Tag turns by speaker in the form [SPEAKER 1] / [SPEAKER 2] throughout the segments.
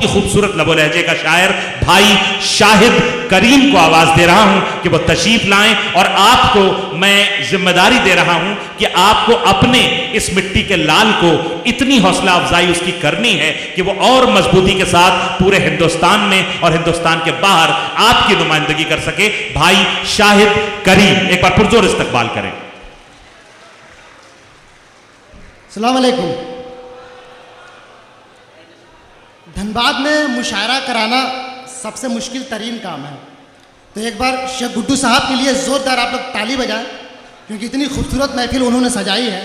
[SPEAKER 1] खूबसूरत लबो लहजे का शायर भाई शाहिद करीम को आवाज दे रहा हूं कि वो तशरीफ लाएं और आपको मैं जिम्मेदारी दे रहा हूं कि आपको अपने इस मिट्टी के लाल को इतनी हौसला अफजाई उसकी करनी है कि वो और मजबूती के साथ पूरे हिंदुस्तान में और हिंदुस्तान के बाहर आपकी नुमाइंदगी कर सके। भाई शाहिद करीम, एक बार पुरजोर इस्तकबाल करें।
[SPEAKER 2] अस्सलाम वालेकुम। धनबाद में मुशायरा कराना सबसे मुश्किल तरीन काम है, तो एक बार शेख गुड्डू साहब के लिए ज़ोरदार आप लोग ताली बजाएं, क्योंकि इतनी खूबसूरत महफिल उन्होंने सजाई है।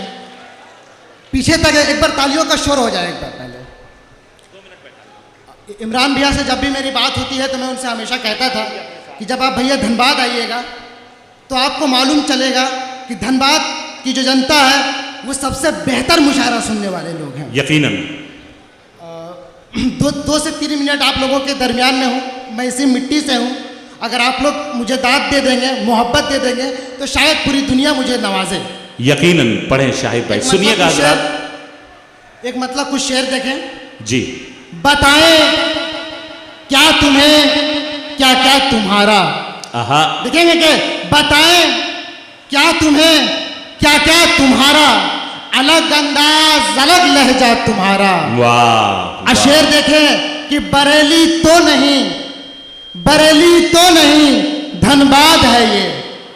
[SPEAKER 2] पीछे तक एक बार तालियों का शोर हो जाए। एक बार पहले इमरान भैया से जब भी मेरी बात होती है तो मैं उनसे हमेशा कहता था कि जब आप भैया धनबाद आइएगा तो आपको मालूम चलेगा कि धनबाद की जो जनता है वो सबसे बेहतर मुशायरा सुनने वाले लोग हैं।
[SPEAKER 1] यकीनन।
[SPEAKER 2] दो से 3 मिनट आप लोगों के दरमियान में हूँ, मैं इसी मिट्टी से हूँ। अगर आप लोग मुझे दाद दे देंगे, मोहब्बत दे देंगे तो शायद पूरी दुनिया मुझे नवाजे।
[SPEAKER 1] यकीनन। पढ़ें शाहिद भाई, सुनिएगा।
[SPEAKER 2] एक मतलब कुछ शेर देखें
[SPEAKER 1] जी।
[SPEAKER 2] बताएं क्या तुम्हें, क्या क्या तुम्हारा।
[SPEAKER 1] आहा।
[SPEAKER 2] देखेंगे कि बताएं क्या तुम्हें, क्या क्या तुम्हारा, अलग अंदाज अलग लहजा तुम्हारा।
[SPEAKER 1] वाह।
[SPEAKER 2] शेर देखें कि बरेली तो नहीं, बरेली तो नहीं, धनबाद है ये।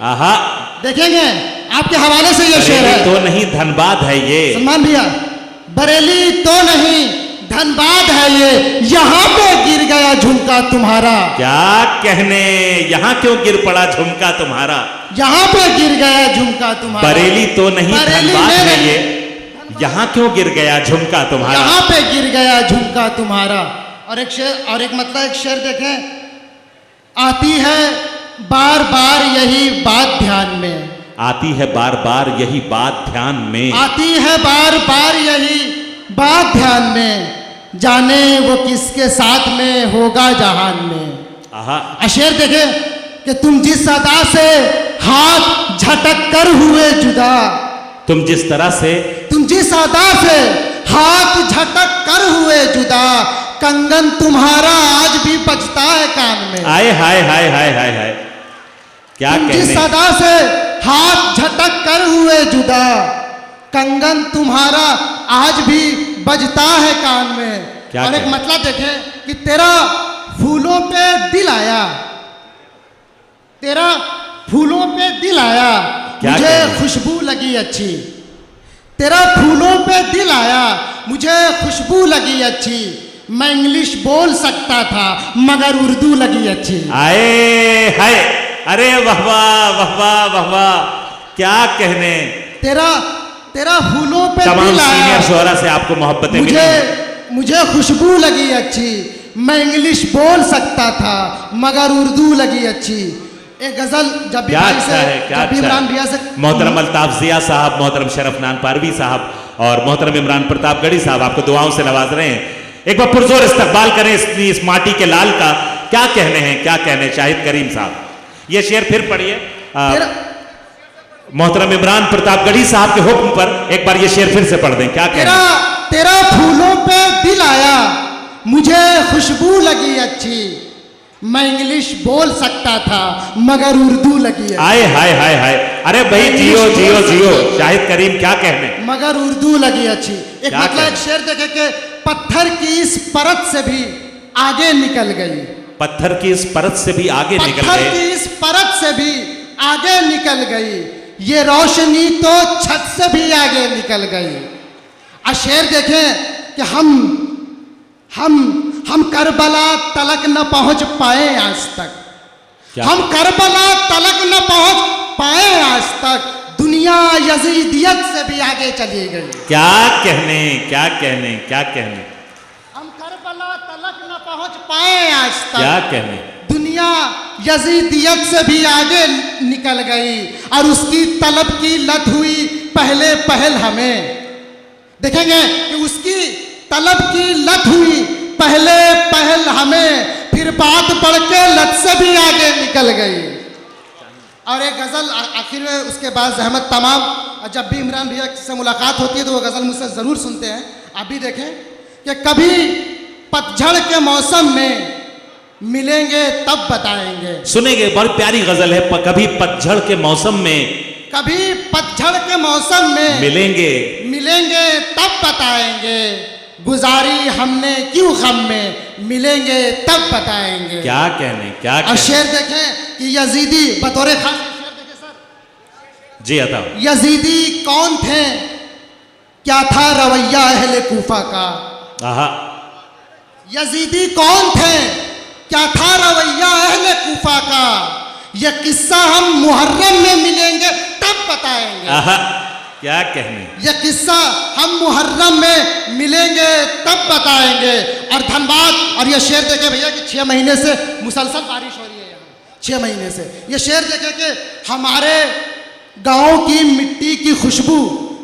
[SPEAKER 1] आहा।
[SPEAKER 2] देखेंगे आपके हवाले से ये शेर है।
[SPEAKER 1] तो नहीं, धनबाद है ये।
[SPEAKER 2] सलमान भैया, बरेली तो नहीं, धनबाद है ये, यहाँ पे गिर गया झुमका तुम्हारा।
[SPEAKER 1] क्या कहने, यहाँ क्यों गिर पड़ा झुमका तुम्हारा।
[SPEAKER 2] यहाँ पे गिर गया झुमका तुम्हारा।
[SPEAKER 1] बरेली तो नहीं, धनबाद है ये, यहाँ क्यों गिर गया झुमका तुम्हारा।
[SPEAKER 2] यहाँ पे गिर गया झुमका तुम्हारा। और एक शेर, और एक मतलब एक शेर देखें, आती है बार बार यही बात ध्यान में,
[SPEAKER 1] आती है बार बार यही बात ध्यान में,
[SPEAKER 2] आती है बार बार यही बात ध्यान में, जाने वो किसके साथ में होगा जहान में।
[SPEAKER 1] आहा।
[SPEAKER 2] शेर देखे कि तुम जिस अदा से हाथ झटक कर हुए जुदा,
[SPEAKER 1] तुम जिस तरह से,
[SPEAKER 2] तुम जिस अदा से हाथ झटक कर हुए जुदा, कंगन तुम्हारा आज भी बजता है कान में।
[SPEAKER 1] आए हाय हाय हाय हाय हाय, क्या कहने।
[SPEAKER 2] जिस अदा से हाथ झटक कर हुए जुदा, कंगन तुम्हारा आज भी बजता है कान में। और एक मतलब देखें कि तेरा फूलों पे दिल आया, तेरा फूलों पे दिल आया, मुझे खुशबू लगी अच्छी, तेरा फूलों पे दिल आया, मुझे खुशबू लगी अच्छी, मैं इंग्लिश बोल सकता था मगर उर्दू लगी अच्छी।
[SPEAKER 1] आए हाय, अरे वाह वाह वाह वाह वाह वाह, क्या कहने।
[SPEAKER 2] तेरा फूलों पे
[SPEAKER 1] तमाम
[SPEAKER 2] दिल आया,
[SPEAKER 1] सीनियर शोहरा से आपको मोहब्बतें
[SPEAKER 2] मुझे खुशबू लगी अच्छी, मैं इंग्लिश बोल सकता था मगर उर्दू लगी अच्छी। एक गजल जब भी
[SPEAKER 1] अच्छा है, क्या इमरान भैया से, मोहतरम अल्ताफ जिया साहब, मोहतरम शरफनान पारवी साहब और मोहतरम इमरान प्रतापगढ़ी साहब आपको दुआओं से नवाज रहे हैं। एक बार पुरजोर इस्तकबाल करें इस माटी के लाल का। क्या कहने हैं, क्या कहने शाहिद करीम साहब। ये शेर फिर पढ़िए मोहतरम इमरान प्रतापगढ़ी साहब के हुक्म पर। एक बार ये शेर फिर से पढ़ दें। क्या कहना।
[SPEAKER 2] तेरा फूलों पे दिल आया, मुझे खुशबू लगी अच्छी, मैं इंग्लिश बोल सकता था मगर उर्दू लगी।
[SPEAKER 1] आए हाय हाय हाय, अरे भाई जियो जियो जियो शाहिद करीम, क्या कहने, मगर
[SPEAKER 2] उर्दू लगी अच्छी। एक मतलब एक शेर देखे कि पत्थर की इस परत से भी आगे निकल गई,
[SPEAKER 1] पत्थर की इस परत से भी आगे निकल गई,
[SPEAKER 2] पत्थर की इस परत से भी आगे निकल गई, ये रोशनी तो छत से भी आगे निकल गई। शेर देखें कि हम करबला तलक न पहुंच पाए आज तक, हम करबला तलक न पहुंच पाए आज तक, दुनिया यजीदियत से भी आगे चली गई।
[SPEAKER 1] क्या कहने, क्या कहने, क्या कहने।
[SPEAKER 2] हम करबला तलक न पहुंच पाए आज तक,
[SPEAKER 1] क्या कहने।
[SPEAKER 2] दुनिया यजीदियत से भी आगे निकल गई और उसकी तलब की लत हुई पहले पहल हमें। देखेंगे कि उसकी तलब की लत हुई पहले पहल हमें, फिर बात बढ़ के लत से भी आगे निकल गई। और एक गज़ल आखिर में उसके बाद जहमत तमाम, जब भी इमरान भैया से मुलाकात होती है तो वो गज़ल मुझसे ज़रूर सुनते हैं। आप भी देखें कि पतझड़ के मौसम में मिलेंगे तब बताएंगे।
[SPEAKER 1] सुनेंगे, बड़ी प्यारी गजल है। कभी पतझड़ के मौसम में,
[SPEAKER 2] कभी पतझड़ के मौसम में
[SPEAKER 1] मिलेंगे
[SPEAKER 2] तब बताएंगे, गुजारी हमने क्यों गम में, मिलेंगे तब बताएंगे।
[SPEAKER 1] क्या कहने, क्या
[SPEAKER 2] और
[SPEAKER 1] कहने?
[SPEAKER 2] शेर देखें कि यजीदी बतौर खास शेर देखें सर।
[SPEAKER 1] जी अता,
[SPEAKER 2] यजीदी कौन थे, क्या था रवैया अहले कूफा का।
[SPEAKER 1] आहा,
[SPEAKER 2] यजीदी कौन थे, क्या था रवैया अहले कूफा का, यह किस्सा हम मुहर्रम में मिलेंगे तब बताएंगे।
[SPEAKER 1] आहा, क्या कहने।
[SPEAKER 2] यह किस्सा हम मुहर्रम में मिलेंगे तब बताएंगे। और धनबाद, और यह शेर देखे भैया कि 6 महीने से मुसलसल बारिश हो रही है यहाँ, 6 महीने से। यह शेर देखे कि हमारे गांव की मिट्टी की खुशबू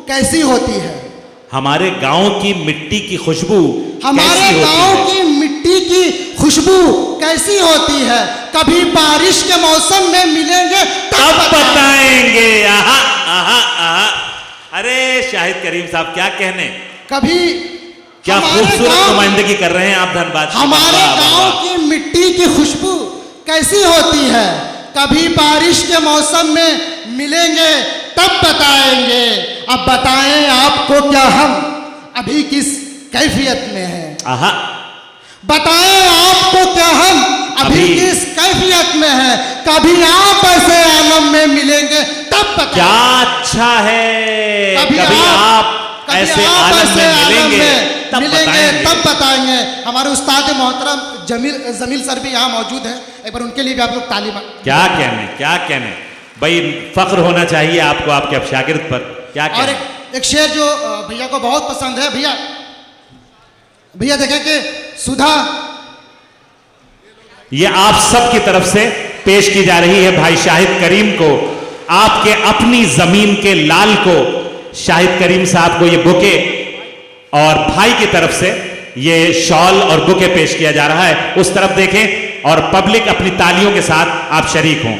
[SPEAKER 2] कैसी होती है,
[SPEAKER 1] हमारे गांव की मिट्टी की खुशबू
[SPEAKER 2] हमारे
[SPEAKER 1] कैसी होती
[SPEAKER 2] गांव
[SPEAKER 1] है?
[SPEAKER 2] की मिट्टी की खुशबू कैसी होती है, कभी बारिश के मौसम में मिलेंगे
[SPEAKER 1] तब बताएंगे। आहा, आहा, आहा। अरे शाहिद करीम साहब, क्या कहने,
[SPEAKER 2] कभी
[SPEAKER 1] क्या
[SPEAKER 2] हमारे
[SPEAKER 1] खूबसूरत
[SPEAKER 2] गांव-
[SPEAKER 1] नुमाइंदगी कर रहे हैं आप धनबाद की।
[SPEAKER 2] हमारे
[SPEAKER 1] वाह, वाह,
[SPEAKER 2] गांव
[SPEAKER 1] वाह।
[SPEAKER 2] की मिट्टी की खुशबू कैसी होती है, कभी बारिश के मौसम में मिलेंगे तब बताएंगे। अब बताएं आपको क्या हम अभी किस कैफियत में हैं,
[SPEAKER 1] आहा,
[SPEAKER 2] बताएं आपको क्या हम अभी किस कैफियत में हैं, कभी आप ऐसे आलम में मिलेंगे तब बताएं।
[SPEAKER 1] क्या अच्छा है।
[SPEAKER 2] कभी
[SPEAKER 1] आप ऐसे आलम में मिलेंगे तब बताएंगे।
[SPEAKER 2] तब बताएंगे। हमारे उस्ताद मोहतरम जमील सर भी यहाँ मौजूद हैं, एक बार उनके लिए भी आप लोग ताली मार।
[SPEAKER 1] क्या कहने, क्या कहने भाई, फख्र होना चाहिए आपको आपके अब शागिर्द पर। क्या
[SPEAKER 2] और
[SPEAKER 1] कहने।
[SPEAKER 2] एक शेर जो भैया को बहुत पसंद है, भैया देखें कि सुधा,
[SPEAKER 1] ये आप सब की तरफ से पेश की जा रही है भाई शाहिद करीम को, आपके अपनी जमीन के लाल को, शाहिद करीम साहब को ये बुके और भाई की तरफ से ये शॉल और बुके पेश किया जा रहा है। उस तरफ देखें और पब्लिक अपनी तालियों के साथ आप शरीक हों।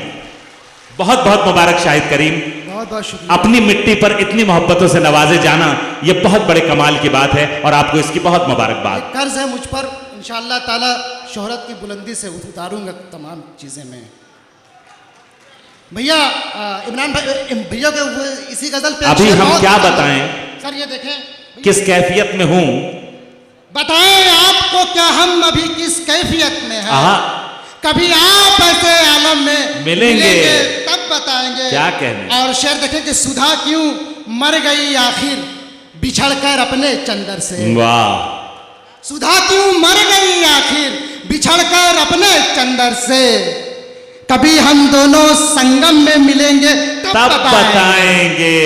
[SPEAKER 1] बहुत बहुत मुबारक शाहिद करीम,
[SPEAKER 2] बहुत बहुत शुक्रिया।
[SPEAKER 1] अपनी मिट्टी पर इतनी मोहब्बतों से नवाजे जाना ये बहुत बड़े कमाल की बात है और आपको इसकी बहुत मुबारकबाद।
[SPEAKER 2] कर्ज है मुझ पर, इंशाअल्लाह ताला शोहरत की बुलंदी से उतारूंगा तमाम चीज़ें मैं। भैया इमरान भाई, भैया के इसी गजल पे
[SPEAKER 1] अभी हम
[SPEAKER 2] बहुत
[SPEAKER 1] क्या
[SPEAKER 2] पसंद है।
[SPEAKER 1] बताएं,
[SPEAKER 2] सर ये देखें,
[SPEAKER 1] किस कैफियत में हूं,
[SPEAKER 2] बताएं आपको क्या हम अभी किस कैफियत में हैं,
[SPEAKER 1] आहा,
[SPEAKER 2] कभी आप ऐसे आलम में
[SPEAKER 1] मिलेंगे
[SPEAKER 2] तब बताएंगे।
[SPEAKER 1] क्या कहने।
[SPEAKER 2] और शेर देखें कि सुधा क्यों मर गई आखिर बिछड़कर अपने चंदर से,
[SPEAKER 1] वाह,
[SPEAKER 2] सुधा क्यों मर गई आखिर बिछड़कर अपने चंदर से, कभी हम दोनों संगम में मिलेंगे
[SPEAKER 1] तब बताएंगे।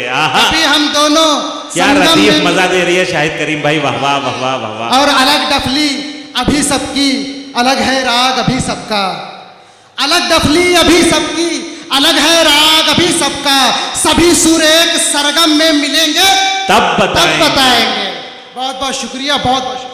[SPEAKER 1] आहा,
[SPEAKER 2] कभी हम दोनों
[SPEAKER 1] क्या
[SPEAKER 2] संगम
[SPEAKER 1] लतीफ
[SPEAKER 2] में।
[SPEAKER 1] मजा दे रही है शाहिद करीम भाई, वाह वाह वाह वाह वाह वाह।
[SPEAKER 2] और अलग डफली अभी सबकी, अलग है राग अभी सबका, अलग डफली अभी सबकी, अलग है राग अभी सबका, सभी सुर एक सरगम में मिलेंगे
[SPEAKER 1] तब बताएंगे।
[SPEAKER 2] बहुत बहुत शुक्रिया, बहुत बहुत शुक्रिया।